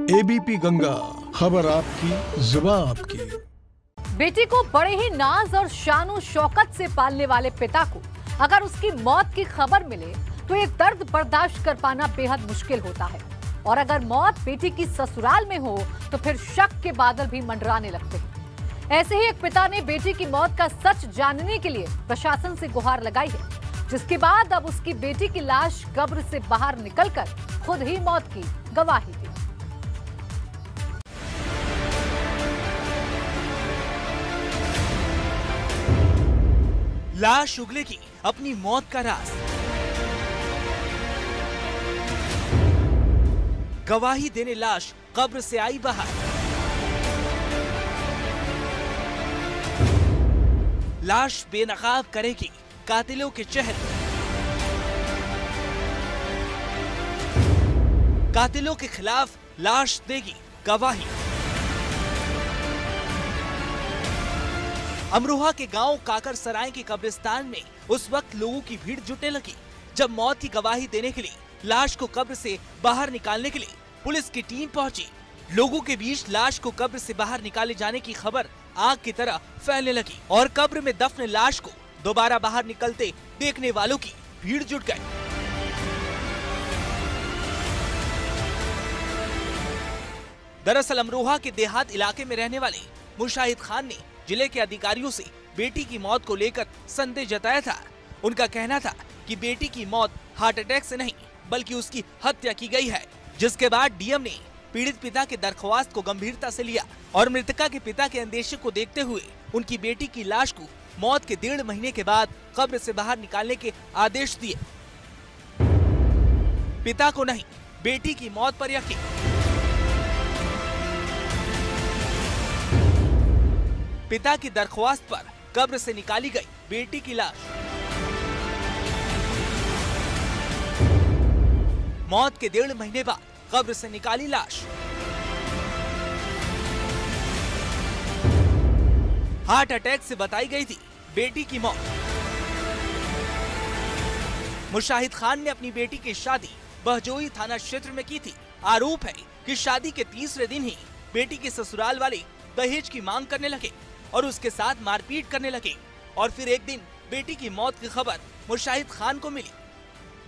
ABP Ganga, खबर आपकी, जुबान आपकी। बेटी को बड़े ही नाज और शानो शौकत से पालने वाले पिता को अगर उसकी मौत की खबर मिले तो ये दर्द बर्दाश्त कर पाना बेहद मुश्किल होता है। और अगर मौत बेटी की ससुराल में हो तो फिर शक के बादल भी मंडराने लगते हैं। ऐसे ही एक पिता ने बेटी की मौत का सच जानने के लिए प्रशासन से गुहार लगाई है, जिसके बाद अब उसकी बेटी की लाश कब्र से बाहर निकलकर खुद ही मौत की गवाही दी। लाश उगलेगी अपनी मौत का राज। गवाही देने लाश कब्र से आई बाहर। लाश बेनकाब करेगी कातिलों के चेहरे। कातिलों के खिलाफ लाश देगी गवाही। अमरोहा के गांव काकर सराय के कब्रिस्तान में उस वक्त लोगों की भीड़ जुटने लगी जब मौत की गवाही देने के लिए लाश को कब्र से बाहर निकालने के लिए पुलिस की टीम पहुंची। लोगों के बीच लाश को कब्र से बाहर निकाले जाने की खबर आग की तरह फैलने लगी और कब्र में दफन लाश को दोबारा बाहर निकलते देखने वालों की भीड़ जुट गई। दरअसल अमरोहा के देहात इलाके में रहने वाले मुशाहिद खान ने जिले के अधिकारियों से बेटी की मौत को लेकर संदेह जताया था। उनका कहना था कि बेटी की मौत हार्ट अटैक से नहीं बल्कि उसकी हत्या की गई है, जिसके बाद डीएम ने पीड़ित पिता के दरख्वास्त को गंभीरता से लिया और मृतका के पिता के अंदेशे को देखते हुए उनकी बेटी की लाश को मौत के 1.5 महीने के बाद कब्र से बाहर निकालने के आदेश दिए। पिता को नहीं, बेटी की मौत पर यकीन। पिता की दरख्वास्त पर कब्र से निकाली गई बेटी की लाश। मौत के 1.5 महीने बाद कब्र से निकाली लाश। हार्ट अटैक से बताई गई थी बेटी की मौत। मुशाहिद खान ने अपनी बेटी की शादी बहजोई थाना क्षेत्र में की थी। आरोप है कि शादी के 3रे दिन ही बेटी के ससुराल वाले दहेज की मांग करने लगे और उसके साथ मारपीट करने लगे और फिर एक दिन बेटी की मौत की खबर मुशाहिद खान को मिली।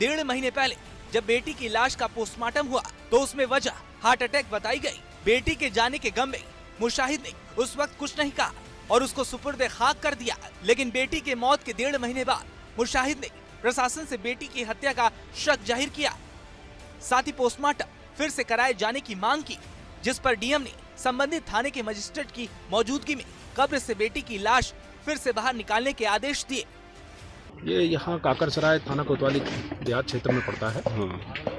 1.5 महीने पहले जब बेटी की लाश का पोस्टमार्टम हुआ तो उसमें वजह हार्ट अटैक बताई गई। बेटी के जाने के गम में मुशाहिद ने उस वक्त कुछ नहीं कहा और उसको सुपुर्द खाक कर दिया, लेकिन बेटी के मौत के 1.5 महीने बाद मुशाहिद ने प्रशासन से बेटी की हत्या का शक जाहिर किया। साथ ही पोस्टमार्टम फिर से कराए जाने की मांग की, जिस पर डीएम ने संबंधित थाने के मजिस्ट्रेट की मौजूदगी में कब्र से बेटी की लाश फिर से बाहर निकालने के आदेश दिए। ये यहाँ काकरसराय थाना कोतवाली देहात क्षेत्र में पड़ता है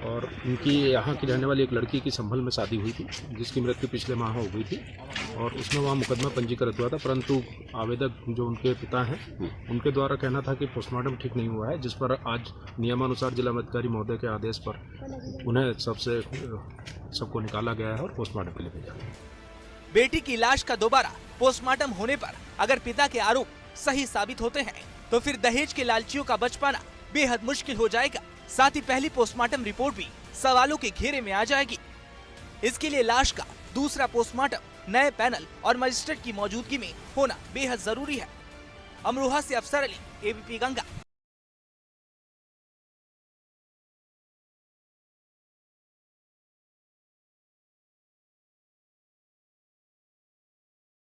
और इनकी यहाँ की रहने वाली एक लड़की की संभल में शादी हुई थी, जिसकी मृत्यु पिछले माह हो गई थी और उसमें वहाँ मुकदमा पंजीकृत हुआ था, परंतु आवेदक जो उनके पिता हैं उनके द्वारा कहना था कि पोस्टमार्टम ठीक नहीं हुआ है, जिस पर आज नियमानुसार जिला अधिकारी महोदय के आदेश पर उन्हें सबको निकाला गया है और पोस्टमार्टम के लिए भेजा गया। बेटी की लाश का दोबारा पोस्टमार्टम होने पर अगर पिता के आरोप सही साबित होते हैं तो फिर दहेज के लालचियों का बच पाना बेहद मुश्किल हो जाएगा। साथ ही पहली पोस्टमार्टम रिपोर्ट भी सवालों के घेरे में आ जाएगी। इसके लिए लाश का दूसरा पोस्टमार्टम नए पैनल और मजिस्ट्रेट की मौजूदगी में होना बेहद जरूरी है। अमरोहा से अफसर अली, एबीपी गंगा।